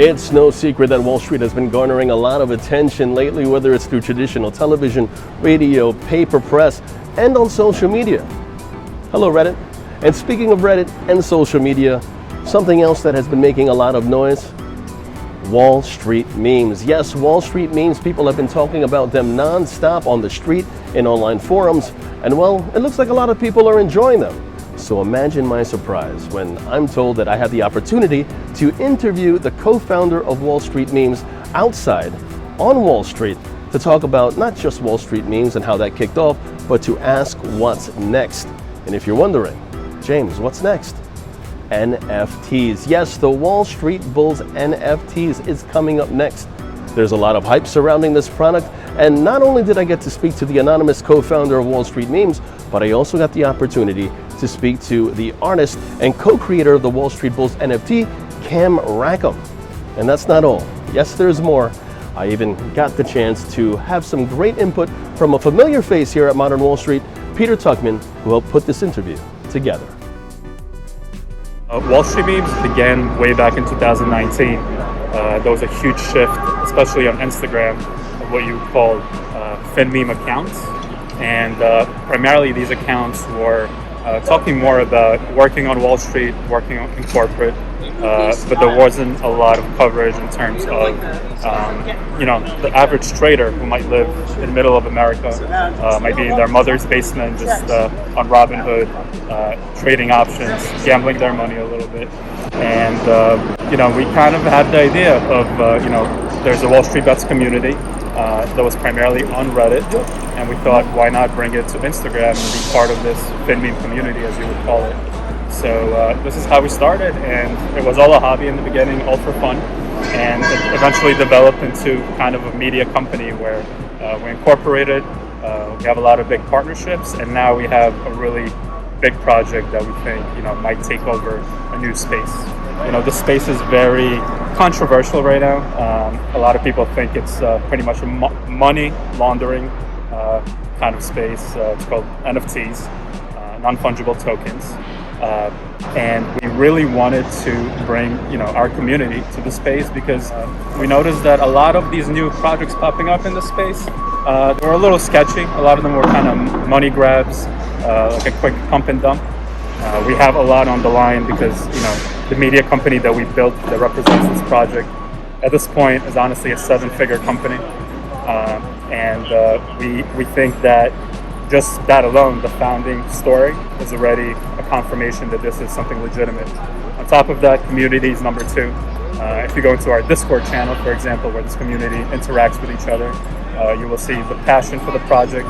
It's no secret that Wall Street has been garnering a lot of attention lately, whether it's through traditional television, radio, paper press, and on social media. Hello, Reddit. And speaking of Reddit and social media, something else that has been making a lot of noise, Wall Street memes. Yes, Wall Street memes, people have been talking about them non-stop on the street, in online forums, and well, it looks like a lot of people are enjoying them. So imagine my surprise when I'm told that I had the opportunity to interview the co-founder of Wall Street Memes outside on Wall Street to talk about not just Wall Street memes and how that kicked off, but to ask what's next. And if you're wondering, James, what's next? NFTs. Yes, the Wall Street Bulls NFTs is coming up next. There's a lot of hype surrounding this product, and not only did I get to speak to the anonymous co-founder of Wall Street Memes, but I also got the opportunity to speak to the artist and co-creator of the Wall Street Bulls NFT, Cam Rackam. And that's not all. Yes, there's more. I even got the chance to have some great input from a familiar face here at Modern Wall Street, Peter Tuchman, who helped put this interview together. Wall Street Memes began way back in 2019. There was a huge shift, especially on Instagram, of what you would call fin meme accounts. And primarily these accounts were talking more about working on Wall Street, working in corporate, but there wasn't a lot of coverage in terms of, the average trader who might live in the middle of America, might be in their mother's basement, just on Robinhood, trading options, gambling their money a little bit. And, we kind of had the idea of, there's a Wall Street Bets community that was primarily on Reddit, and we thought, why not bring it to Instagram and be part of this fin meme community, as you would call it. So this is how we started, and it was all a hobby in the beginning, all for fun, and it eventually developed into kind of a media company where we incorporated, we have a lot of big partnerships, and now we have a really big project that we think, might take over a new space. The space is very controversial right now. A lot of people think it's pretty much a money laundering kind of space. It's called NFTs, non-fungible tokens. And we really wanted to bring, our community to the space because we noticed that a lot of these new projects popping up in the space, they were a little sketchy. A lot of them were kind of money grabs, like a quick pump and dump. We have a lot on the line because, the media company that we built that represents this project at this point is honestly a 7-figure company. We think that just that alone, the founding story, is already a confirmation that this is something legitimate. On top of that, community is number 2. If you go into our Discord channel, for example, where this community interacts with each other, you will see the passion for the project.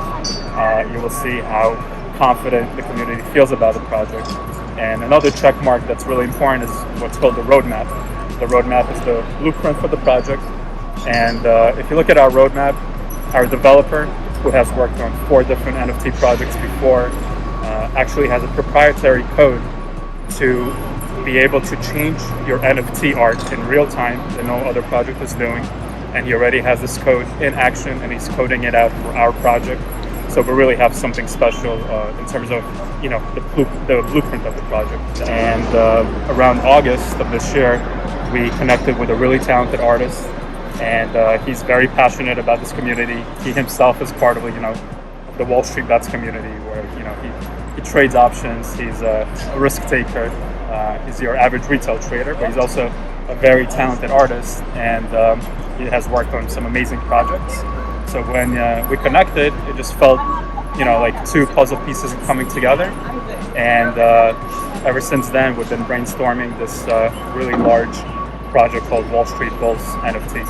You will see how confident the community feels about the project. And another check mark that's really important is what's called the roadmap. The roadmap is the blueprint for the project. And if you look at our roadmap, our developer, who has worked on 4 different NFT projects before, actually has a proprietary code to be able to change your NFT art in real time that no other project is doing. And he already has this code in action, and he's coding it out for our project. So we really have something special in terms of, the blueprint of the project. And around August of this year, we connected with a really talented artist, and he's very passionate about this community. He himself is part of, the Wall Street Bets community, where he trades options. He's a risk taker. He's your average retail trader, but he's also a very talented artist, and he has worked on some amazing projects. So when we connected, it just felt, like 2 puzzle pieces coming together. And ever since then, we've been brainstorming this really large project called Wall Street Bulls NFT.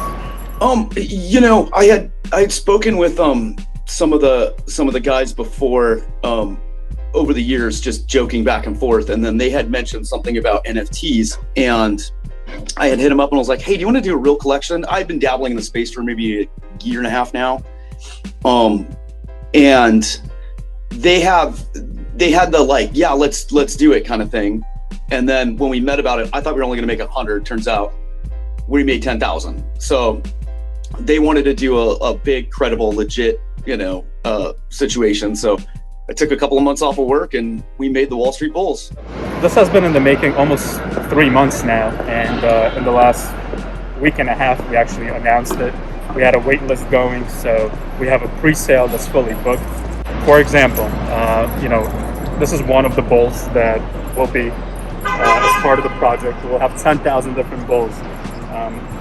I had spoken with some of the guys before over the years, just joking back and forth, and then they had mentioned something about NFTs, and I had hit him up and I was like, hey, do you want to do a real collection? I've been dabbling in the space for maybe a year and a half now. And they had the yeah, let's do it kind of thing. And then when we met about it, I thought we were only going to make 100. Turns out we made 10,000. So they wanted to do a big, credible, legit, situation. So I took a couple of months off of work and we made the Wall Street Bulls. This has been in the making almost 3 months now, and in the last week and a half, we actually announced it. We had a wait list going, so we have a pre-sale that's fully booked. For example, this is one of the bulls that will be as part of the project. We'll have 10,000 different bulls.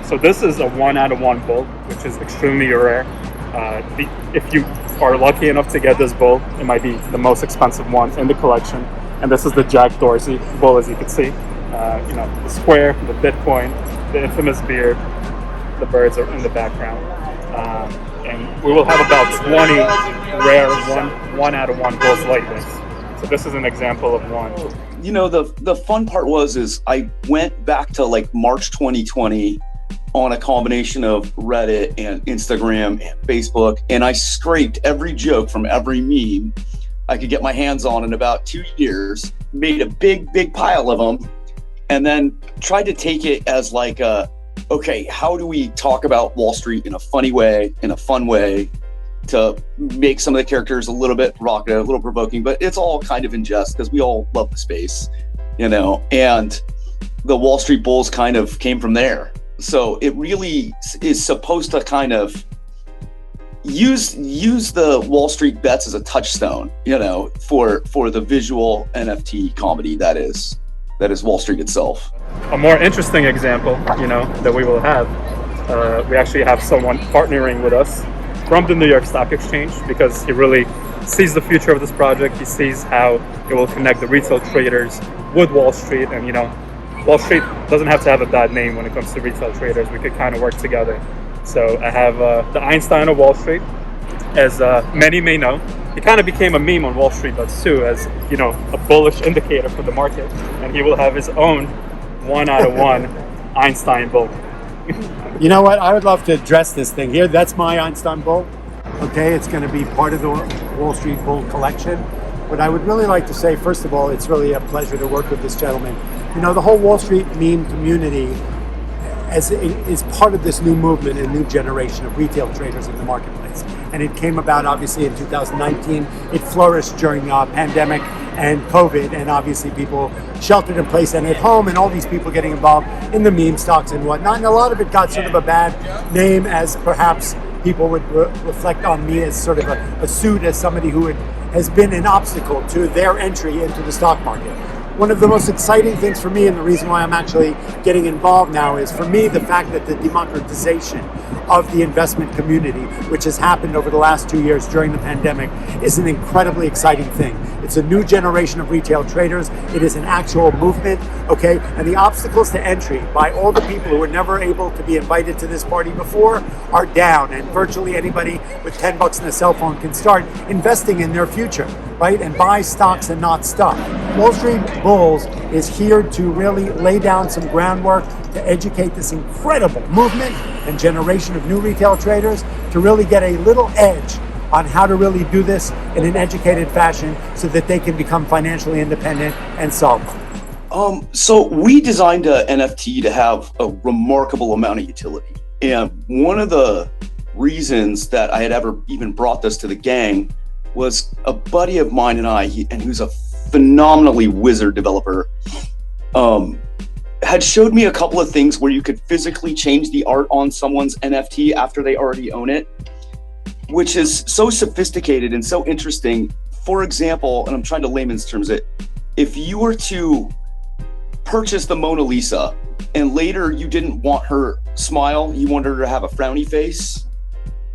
So this is a 1-out-of-1 bull, which is extremely rare. If you are lucky enough to get this bull, it might be the most expensive one in the collection. And this is the Jack Dorsey bull, as you can see. The square, the Bitcoin, the infamous beard, the birds are in the background. And we will have about 20 rare 1-out-of-1 bulls like this. So this is an example of one. The fun part is I went back to like March 2020 on a combination of Reddit and Instagram and Facebook, and I scraped every joke from every meme I could get my hands on in about 2 years, made a big pile of them, and then tried to take it as like okay, how do we talk about Wall Street in a funny way, in a fun way, to make some of the characters a little bit provocative, a little provoking, but it's all kind of in jest because we all love the space, and the Wall Street Bulls kind of came from there. So it really is supposed to kind of use the Wall Street bets as a touchstone, for the visual NFT comedy that is Wall Street itself. A more interesting example, that we will have, we actually have someone partnering with us from the New York Stock Exchange because he really sees the future of this project. He sees how it will connect the retail traders with Wall Street, and Wall Street doesn't have to have a bad name when it comes to retail traders. We could kind of work together. So I have the Einstein of Wall Street. As many may know, he kind of became a meme on WallStreet.too as, a bullish indicator for the market. And he will have his own 1-out-of-1 Einstein bull. You know what? I would love to address this thing here. That's my Einstein bull. Okay, it's going to be part of the Wall Street Bull collection. What I would really like to say, first of all, it's really a pleasure to work with this gentleman. The whole Wall Street meme community is part of this new movement and new generation of retail traders in the marketplace. And it came about, obviously, in 2019. It flourished during pandemic and COVID, and obviously people sheltered in place and at home, and all these people getting involved in the meme stocks and whatnot. And a lot of it got sort of a bad name, as perhaps people would reflect on me as sort of a suit as somebody who has been an obstacle to their entry into the stock market. One of the most exciting things for me, and the reason why I'm actually getting involved now, is for me the fact that the democratization of the investment community, which has happened over the last 2 years during the pandemic, is an incredibly exciting thing. It's a new generation of retail traders. It is an actual movement, okay? And the obstacles to entry by all the people who were never able to be invited to this party before are down, and virtually anybody with $10 in a cell phone can start investing in their future, right? And buy stocks and not stuff. Wall Street Bulls is here to really lay down some groundwork to educate this incredible movement and generation of new retail traders to really get a little edge on how to really do this in an educated fashion so that they can become financially independent and solvent. So we designed a NFT to have a remarkable amount of utility. And one of the reasons that I had ever even brought this to the gang was a buddy of mine and I, who's a phenomenally wizard developer, had showed me a couple of things where you could physically change the art on someone's NFT after they already own it, which is so sophisticated and so interesting. For example, and I'm trying to layman's terms it, if you were to purchase the Mona Lisa and later you didn't want her smile, you wanted her to have a frowny face,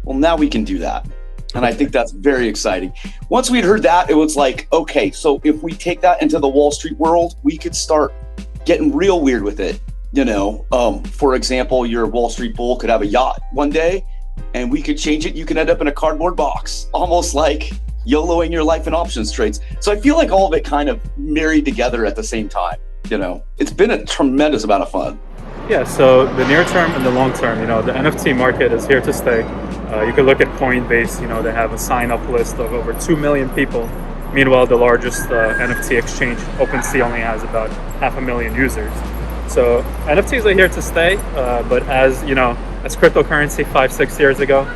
well, now we can do that. And I think that's very exciting. Once we'd heard that, it was like, okay, so if we take that into the Wall Street world, we could start getting real weird with it. For example, your Wall Street Bull could have a yacht one day and we could change it. You can end up in a cardboard box, almost like YOLOing your life and options trades. So I feel like all of it kind of married together at the same time. It's been a tremendous amount of fun. Yeah, so the near term and the long term, the NFT market is here to stay. You can look at Coinbase, they have a sign-up list of over 2 million people. Meanwhile, the largest NFT exchange, OpenSea, only has about 500,000 users. So NFTs are here to stay, but as cryptocurrency 5-6 years ago,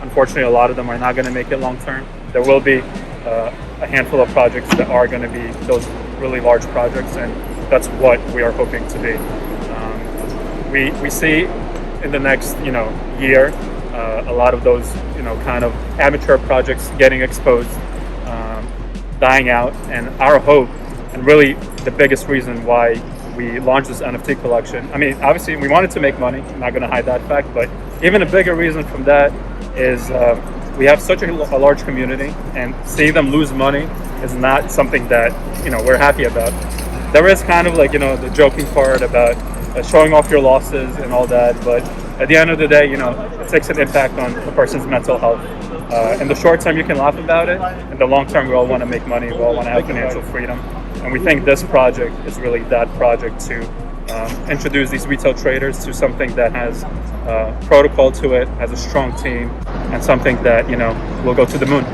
unfortunately, a lot of them are not going to make it long term. There will be a handful of projects that are going to be those really large projects, and that's what we are hoping to be. We see in the next, year, a lot of those, kind of amateur projects getting exposed, dying out. And our hope, and really the biggest reason why we launched this NFT collection, I mean, obviously we wanted to make money, I'm not going to hide that fact, but even a bigger reason from that is we have such a large community, and seeing them lose money is not something that, we're happy about. There is kind of like, the joking part about showing off your losses and all that, but at the end of the day, it takes an impact on a person's mental health. In the short term, you can laugh about it. In the long term, we all want to make money. We all want to have financial freedom. And we think this project is really that project to introduce these retail traders to something that has protocol to it, has a strong team, and something that, will go to the moon.